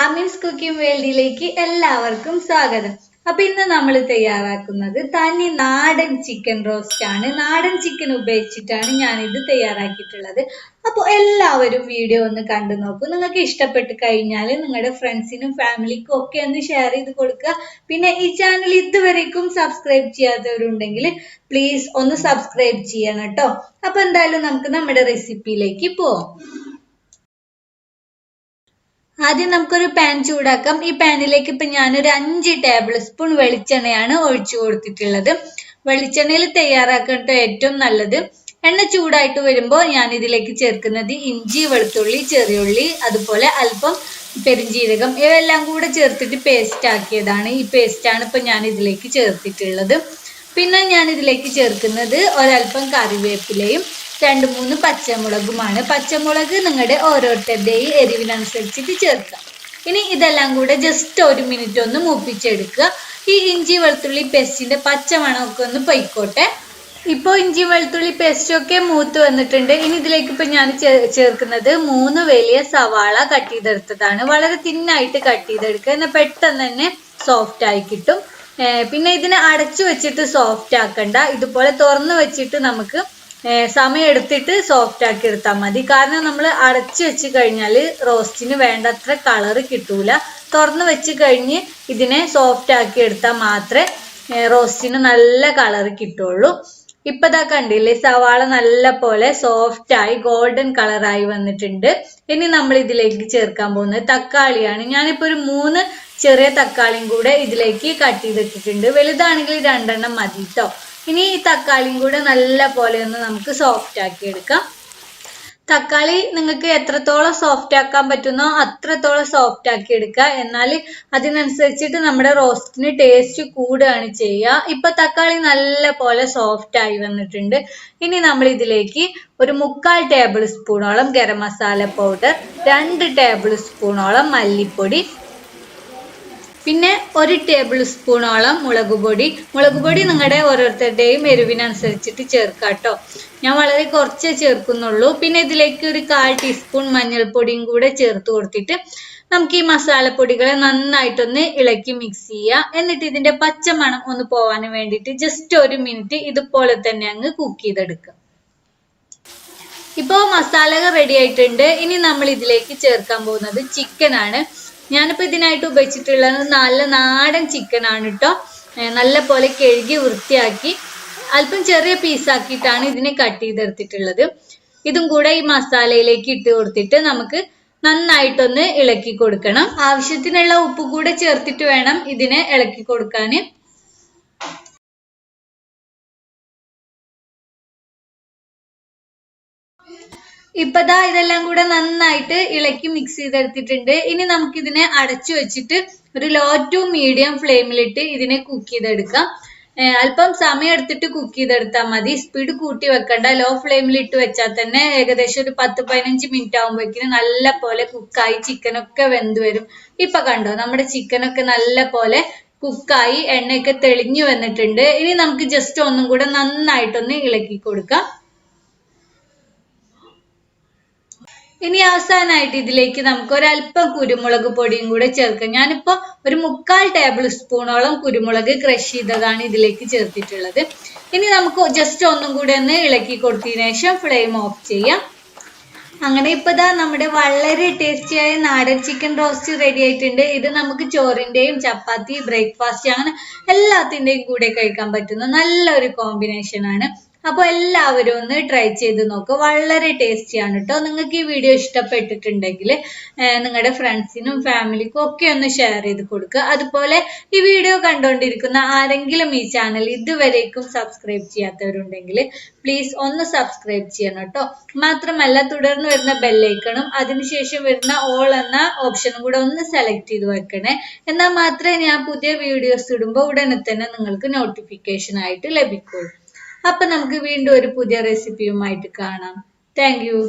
Amines cooking വേൾഡിലേക്ക് എല്ലാവർക്കും സ്വാഗതം. അപ്പൊ ഇന്ന് നമ്മൾ തയ്യാറാക്കുന്നത് തനി നാടൻ ചിക്കൻ റോസ്റ്റ് ആണ്. നാടൻ ചിക്കൻ ഉപയോഗിച്ചിട്ടാണ് ഞാൻ ഇത് തയ്യാറാക്കിയിട്ടുള്ളത്. അപ്പോൾ എല്ലാവരും വീഡിയോ ഒന്ന് കണ്ടു നോക്കൂ. നിങ്ങൾക്ക് ഇഷ്ടപ്പെട്ട് കഴിഞ്ഞാൽ നിങ്ങളുടെ ഫ്രണ്ട്സിനും ഫാമിലിക്കും ഒക്കെ ഒന്ന് ഷെയർ ചെയ്ത് കൊടുക്കുക. പിന്നെ ഈ ചാനൽ ഇതുവരേക്കും സബ്സ്ക്രൈബ് ചെയ്യാത്തവരുണ്ടെങ്കിൽ പ്ലീസ് ഒന്ന് സബ്സ്ക്രൈബ് ചെയ്യണം കേട്ടോ. അപ്പൊ എന്തായാലും നമുക്ക് നമ്മുടെ റെസിപ്പിയിലേക്ക് പോവാം. ആദ്യം നമുക്കൊരു പാൻ ചൂടാക്കാം. ഈ പാനിലേക്ക് ഇപ്പൊ ഞാനൊരു 5 ടേബിൾ സ്പൂൺ വെളിച്ചെണ്ണയാണ് ഒഴിച്ചു കൊടുത്തിട്ടുള്ളത്. വെളിച്ചെണ്ണയിൽ തയ്യാറാക്കേണ്ട ഏറ്റവും നല്ലത്. എണ്ണ ചൂടായിട്ട് വരുമ്പോൾ ഞാൻ ഇതിലേക്ക് ചേർക്കുന്നത് ഇഞ്ചി, വെളുത്തുള്ളി, ചെറിയുള്ളി, അതുപോലെ അല്പം പെരിഞ്ജീരകം ഇവയെല്ലാം കൂടെ ചേർത്തിട്ട് പേസ്റ്റ് ആക്കിയതാണ്. ഈ പേസ്റ്റാണ് ഇപ്പൊ ഞാൻ ഇതിലേക്ക് ചേർത്തിട്ടുള്ളത്. പിന്നെ ഞാൻ ഇതിലേക്ക് ചേർക്കുന്നത് ഒരൽപ്പം കറിവേപ്പിലയും 2-3 പച്ചമുളകുമാണ്. പച്ചമുളക് നിങ്ങളുടെ ഓരോരുത്തരുടെയും എരിവിനനുസരിച്ചിട്ട് ചേർക്കാം. ഇനി ഇതെല്ലാം കൂടെ ജസ്റ്റ് 1 മിനിറ്റ് ഒന്ന് മൂപ്പിച്ചെടുക്കുക. ഈ ഇഞ്ചി വെളുത്തുള്ളി പേസ്റ്റിന്റെ പച്ചമണമൊക്കെ ഒന്ന് പൊയ്ക്കോട്ടെ. ഇപ്പോൾ ഇഞ്ചി വെളുത്തുള്ളി പേസ്റ്റ് ഒക്കെ മൂത്ത് വന്നിട്ടുണ്ട്. ഇനി ഇതിലേക്ക് ഇപ്പൊ ഞാൻ ചേർക്കുന്നത് 3 വലിയ സവാള കട്ട് ചെയ്തെടുത്തതാണ്. വളരെ തിന്നായിട്ട് കട്ട് ചെയ്തെടുക്കുക, എന്നാൽ പെട്ടെന്ന് തന്നെ സോഫ്റ്റ് ആയി കിട്ടും. പിന്നെ ഇതിനെ അടച്ചു വെച്ചിട്ട് സോഫ്റ്റ് ആക്കണ്ട, ഇതുപോലെ തുറന്നു വെച്ചിട്ട് നമുക്ക് സമയം എടുത്തിട്ട് സോഫ്റ്റ് ആക്കി എടുത്താൽ മതി. കാരണം നമ്മൾ അടച്ചു വെച്ച് കഴിഞ്ഞാൽ റോസ്റ്റിന് വേണ്ടത്ര കളറ് കിട്ടൂല. തുറന്നു വെച്ച് കഴിഞ്ഞ് ഇതിനെ സോഫ്റ്റ് ആക്കി എടുത്താൽ മാത്രമേ റോസ്റ്റിന് നല്ല കളറ് കിട്ടുള്ളൂ. ഇപ്പൊ ഇതാ കണ്ടില്ലേ, സവാള നല്ല പോലെ സോഫ്റ്റ് ആയി ഗോൾഡൻ കളറായി വന്നിട്ടുണ്ട്. ഇനി നമ്മൾ ഇതിലേക്ക് ചേർക്കാൻ പോകുന്നത് തക്കാളിയാണ്. ഞാനിപ്പോ ഒരു 3 ചെറിയ തക്കാളിയും കൂടെ ഇതിലേക്ക് കട്ട് ചെയ്തിട്ടിട്ടുണ്ട്. വലുതാണെങ്കിൽ 2 എണ്ണം മതി കേട്ടോ. ഇനി ഈ തക്കാളിയും കൂടെ നല്ല പോലെ ഒന്ന് നമുക്ക് സോഫ്റ്റ് ആക്കി എടുക്കാം. തക്കാളി നിങ്ങൾക്ക് എത്രത്തോളം സോഫ്റ്റ് ആക്കാൻ പറ്റുന്നോ അത്രത്തോളം സോഫ്റ്റ് ആക്കി എടുക്കുക. എന്നാൽ അതിനനുസരിച്ചിട്ട് നമ്മുടെ റോസ്റ്റിന് ടേസ്റ്റ് കൂടുകയാണ് ചെയ്യുക. ഇപ്പൊ തക്കാളി നല്ല പോലെ സോഫ്റ്റ് ആയി വന്നിട്ടുണ്ട്. ഇനി നമ്മൾ ഇതിലേക്ക് ഒരു 3/4 ടേബിൾ സ്പൂണോളം ഗരം മസാല പൗഡർ, 2 ടേബിൾ സ്പൂണോളം മല്ലിപ്പൊടി, പിന്നെ 1 ടേബിൾ സ്പൂണോളം മുളക് പൊടി. മുളക് പൊടി നിങ്ങളുടെ ഓരോരുത്തരുടെയും എരിവിനനുസരിച്ചിട്ട് ചേർക്കാം കേട്ടോ. ഞാൻ വളരെ കുറച്ചേ ചേർക്കുന്നുള്ളൂ. പിന്നെ ഇതിലേക്ക് ഒരു 1/4 ടീസ്പൂൺ മഞ്ഞൾപ്പൊടിയും കൂടെ ചേർത്ത് കൊടുത്തിട്ട് നമുക്ക് ഈ മസാലപ്പൊടികളെ നന്നായിട്ടൊന്ന് ഇളക്കി മിക്സ് ചെയ്യാം. എന്നിട്ട് ഇതിന്റെ പച്ചമണം ഒന്ന് പോവാൻ വേണ്ടിയിട്ട് ജസ്റ്റ് 1 മിനിറ്റ് ഇതുപോലെ തന്നെ അങ്ങ് കുക്ക് ചെയ്തെടുക്കുക. ഇപ്പോ മസാലകൾ റെഡി ആയിട്ടുണ്ട്. ഇനി നമ്മൾ ഇതിലേക്ക് ചേർക്കാൻ പോകുന്നത് ചിക്കൻ ആണ്. ഞാനിപ്പോ ഇതിനായിട്ട് ഉപയോഗിച്ചിട്ടുള്ളത് നല്ല നാടൻ ചിക്കൻ ആണ് കേട്ടോ. നല്ല പോലെ കഴുകി വൃത്തിയാക്കി അല്പം ചെറിയ പീസാക്കിയിട്ടാണ് ഇതിനെ കട്ട് ചെയ്തെടുത്തിട്ടുള്ളത്. ഇതും കൂടെ ഈ മസാലയിലേക്ക് ഇട്ട് കൊടുത്തിട്ട് നമുക്ക് നന്നായിട്ടൊന്ന് ഇളക്കി കൊടുക്കണം. ആവശ്യത്തിനുള്ള ഉപ്പ് കൂടെ ചേർത്തിട്ട് വേണം ഇതിനെ ഇളക്കി കൊടുക്കാൻ. ഇപ്പതാ ഇതെല്ലാം കൂടെ നന്നായിട്ട് ഇളക്കി മിക്സ് ചെയ്തെടുത്തിട്ടുണ്ട്. ഇനി നമുക്കിതിനെ അടച്ചു വെച്ചിട്ട് ഒരു ലോ ടു മീഡിയം ഫ്ലെയിമിലിട്ട് ഇതിനെ കുക്ക് ചെയ്തെടുക്കാം. അല്പം സമയം എടുത്തിട്ട് കുക്ക് ചെയ്തെടുത്താൽ മതി. സ്പീഡ് കൂട്ടി വെക്കണ്ട. ലോ ഫ്ലെയിമിൽ ഇട്ട് വെച്ചാൽ തന്നെ ഏകദേശം ഒരു 10-15 മിനിറ്റ് ആകുമ്പോഴേക്കും നല്ല പോലെ കുക്കായി ചിക്കനൊക്കെ വെന്ത് വരും. ഇപ്പൊ കണ്ടോ, നമ്മുടെ ചിക്കനൊക്കെ നല്ല പോലെ കുക്കായി എണ്ണയൊക്കെ തെളിഞ്ഞു വന്നിട്ടുണ്ട്. ഇനി നമുക്ക് ജസ്റ്റ് ഒന്നും കൂടെ നന്നായിട്ടൊന്ന് ഇളക്കി കൊടുക്കാം. ഇനി അവസാനമായിട്ട് ഇതിലേക്ക് നമുക്ക് ഒരല്പം കുരുമുളക് പൊടിയും കൂടെ ചേർക്കാം. ഞാനിപ്പോ ഒരു 3/4 ടേബിൾ സ്പൂണോളം കുരുമുളക് ക്രഷ് ചെയ്തതാണ് ഇതിലേക്ക് ചേർത്തിട്ടുള്ളത്. ഇനി നമുക്ക് ജസ്റ്റ് ഒന്നും കൂടെ ഒന്ന് ഇളക്കി കൊടുത്തതിനു ശേഷം ഫ്ലെയിം ഓഫ് ചെയ്യാം. അങ്ങനെ ഇപ്പതാ നമ്മുടെ വളരെ ടേസ്റ്റിയായ നാടൻ ചിക്കൻ റോസ്റ്റ് റെഡി ആയിട്ടുണ്ട്. ഇത് നമുക്ക് ചോറിന്റെയും ചപ്പാത്തി, ബ്രേക്ക്ഫാസ്റ്റ് അങ്ങനെ എല്ലാത്തിന്റെയും കൂടെ കഴിക്കാൻ പറ്റുന്ന നല്ലൊരു കോമ്പിനേഷൻ ആണ്. അപ്പോൾ എല്ലാവരും ഒന്ന് ട്രൈ ചെയ്ത് നോക്കുക. വളരെ ടേസ്റ്റിയാണ് കേട്ടോ. നിങ്ങൾക്ക് ഈ വീഡിയോ ഇഷ്ടപ്പെട്ടിട്ടുണ്ടെങ്കിൽ നിങ്ങളുടെ ഫ്രണ്ട്സിനും ഫാമിലിക്കും ഒക്കെ ഒന്ന് ഷെയർ ചെയ്ത് കൊടുക്കുക. അതുപോലെ ഈ വീഡിയോ കണ്ടുകൊണ്ടിരിക്കുന്ന ആരെങ്കിലും ഈ ചാനൽ ഇതുവരേക്കും സബ്സ്ക്രൈബ് ചെയ്യാത്തവരുണ്ടെങ്കിൽ പ്ലീസ് ഒന്ന് സബ്സ്ക്രൈബ് ചെയ്യണം കേട്ടോ. മാത്രമല്ല തുടർന്ന് വരുന്ന ബെല്ലൈക്കണും അതിനുശേഷം വരുന്ന ഓൾ എന്ന ഓപ്ഷനും കൂടെ ഒന്ന് സെലക്ട് ചെയ്ത് വെക്കണേ. എന്നാൽ മാത്രമേ ഞാൻ പുതിയ വീഡിയോസ് ഇടുമ്പോൾ ഉടനെ തന്നെ നിങ്ങൾക്ക് നോട്ടിഫിക്കേഷൻ ആയിട്ട് ലഭിക്കുള്ളൂ. അപ്പൊ നമുക്ക് വീണ്ടും ഒരു പുതിയ റെസിപ്പിയുമായിട്ട് കാണാം. Thank you.